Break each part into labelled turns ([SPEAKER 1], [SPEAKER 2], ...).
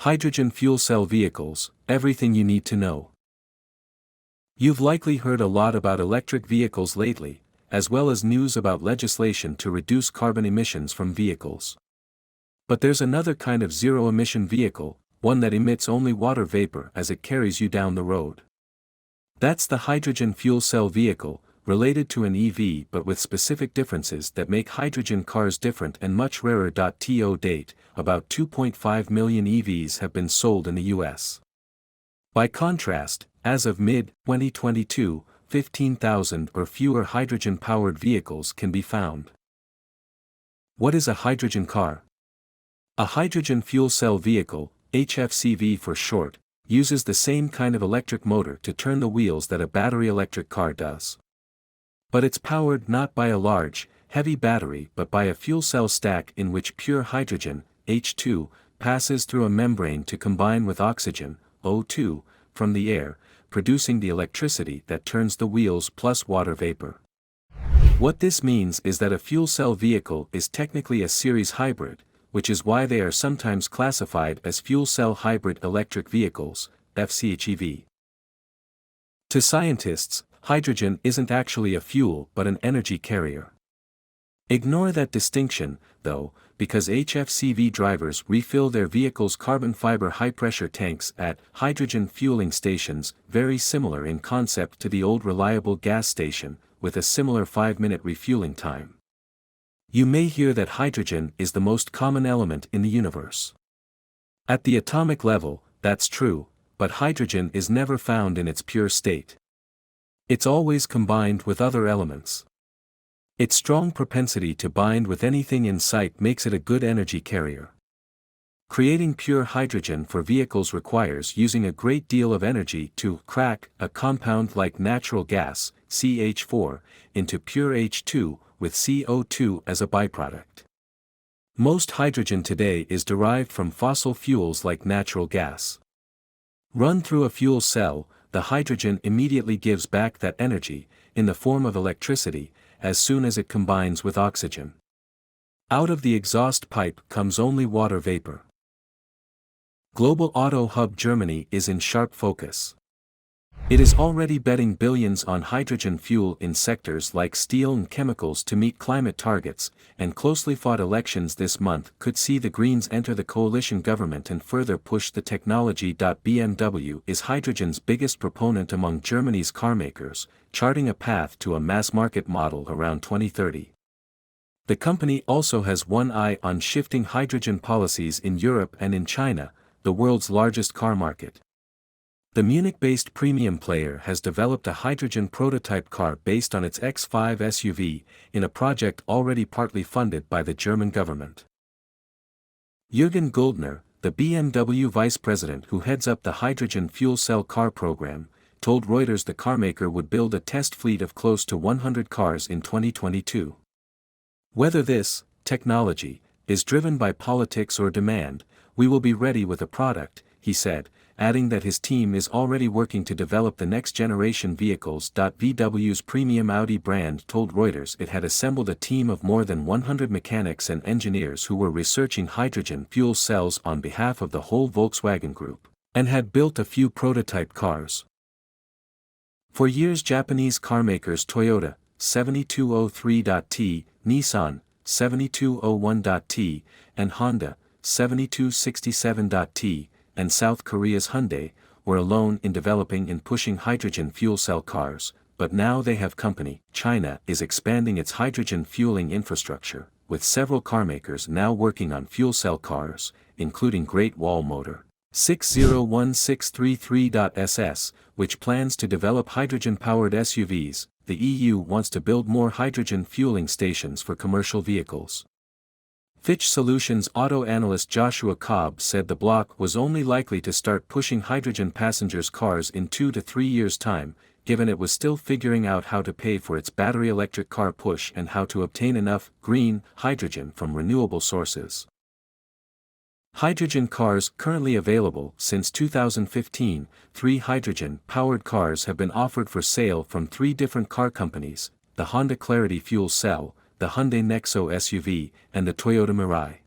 [SPEAKER 1] Hydrogen fuel cell vehicles, everything you need to know. You've likely heard a lot about electric vehicles lately, as well as news about legislation to reduce carbon emissions from vehicles. But there's another kind of zero-emission vehicle, one that emits only water vapor as it carries you down the road. That's the hydrogen fuel cell vehicle, related to an EV but with specific differences that make hydrogen cars different and much rarer. To date, about 2.5 million EVs have been sold in the US. By contrast, as of mid-2022, 15,000 or fewer hydrogen-powered vehicles can be found. What is a hydrogen car? A hydrogen fuel cell vehicle, HFCV for short, uses the same kind of electric motor to turn the wheels that a battery electric car does. But it's powered not by a large, heavy battery but by a fuel cell stack in which pure hydrogen, H2, passes through a membrane to combine with oxygen, O2, from the air, producing the electricity that turns the wheels plus water vapor. What this means is that a fuel cell vehicle is technically a series hybrid, which is why they are sometimes classified as fuel cell hybrid electric vehicles, FCHEV. To scientists, hydrogen isn't actually a fuel but an energy carrier. Ignore that distinction, though, because HFCV drivers refill their vehicles' carbon fiber high-pressure tanks at hydrogen fueling stations, very similar in concept to the old reliable gas station, with a similar 5-minute refueling time. You may hear that hydrogen is the most common element in the universe. At the atomic level, that's true, but hydrogen is never found in its pure state. It's always combined with other elements. Its strong propensity to bind with anything in sight makes it a good energy carrier. Creating pure hydrogen for vehicles requires using a great deal of energy to crack a compound like natural gas, CH4, into pure H2, with CO2 as a byproduct. Most hydrogen today is derived from fossil fuels like natural gas. Run through a fuel cell, the hydrogen immediately gives back that energy, in the form of electricity, as soon as it combines with oxygen. Out of the exhaust pipe comes only water vapor. Global Auto Hub Germany is in sharp focus. It is already betting billions on hydrogen fuel in sectors like steel and chemicals to meet climate targets, and closely fought elections this month could see the Greens enter the coalition government and further push the technology. BMW is hydrogen's biggest proponent among Germany's carmakers, charting a path to a mass-market model around 2030. The company also has one eye on shifting hydrogen policies in Europe and in China, the world's largest car market. The Munich-based premium player has developed a hydrogen prototype car based on its X5 SUV, in a project already partly funded by the German government. Jürgen Guldner, the BMW vice president who heads up the hydrogen fuel cell car program, told Reuters the carmaker would build a test fleet of close to 100 cars in 2022. Whether this technology is driven by politics or demand, we will be ready with a product, he said, adding that his team is already working to develop the next-generation vehicles. VW's premium Audi brand told Reuters it had assembled a team of more than 100 mechanics and engineers who were researching hydrogen fuel cells on behalf of the whole Volkswagen Group, and had built a few prototype cars. For years Japanese carmakers Toyota, 7203.T, Nissan, 7201.T, and Honda, 7267.T, and South Korea's Hyundai, were alone in developing and pushing hydrogen fuel cell cars, but now they have company. China is expanding its hydrogen fueling infrastructure, with several carmakers now working on fuel cell cars, including Great Wall Motor, 601633.SS, which plans to develop hydrogen-powered SUVs. The EU wants to build more hydrogen fueling stations for commercial vehicles. Fitch Solutions auto analyst Joshua Cobb said the bloc was only likely to start pushing hydrogen passengers' cars in 2 to 3 years' time, given it was still figuring out how to pay for its battery electric car push and how to obtain enough green hydrogen from renewable sources. Hydrogen cars currently available. Since 2015, 3 hydrogen-powered cars have been offered for sale from 3 different car companies: the Honda Clarity Fuel Cell, the Hyundai Nexo SUV, and the Toyota Mirai.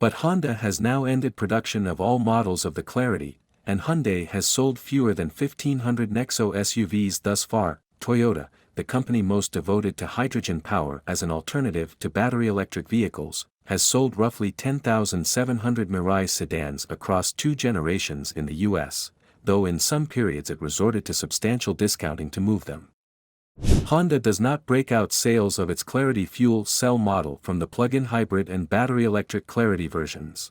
[SPEAKER 1] But Honda has now ended production of all models of the Clarity, and Hyundai has sold fewer than 1,500 Nexo SUVs thus far. Toyota, the company most devoted to hydrogen power as an alternative to battery electric vehicles, has sold roughly 10,700 Mirai sedans across 2 generations in the US, though in some periods it resorted to substantial discounting to move them. Honda does not break out sales of its Clarity fuel cell model from the plug-in hybrid and battery electric Clarity versions.